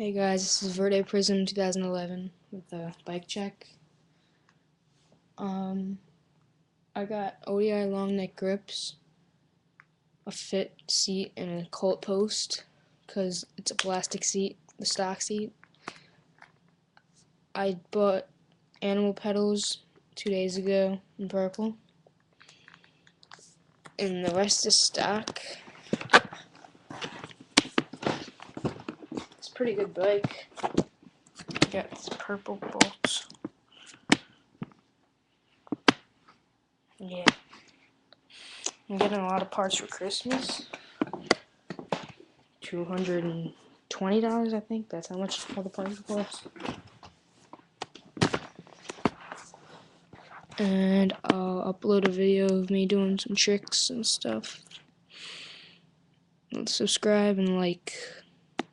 Hey guys, this is VERDE Prism 2011 with the bike check. I got ODI long neck grips, a fit seat, and a Colt post because it's a plastic seat, the stock seat. I bought animal pedals 2 days ago in purple, and the rest is stock. It's a pretty good bike. Got these purple bolts. Yeah. I'm getting a lot of parts for Christmas. $220, I think. That's how much all the parts cost. And I'll upload a video of me doing some tricks and stuff. Subscribe and like.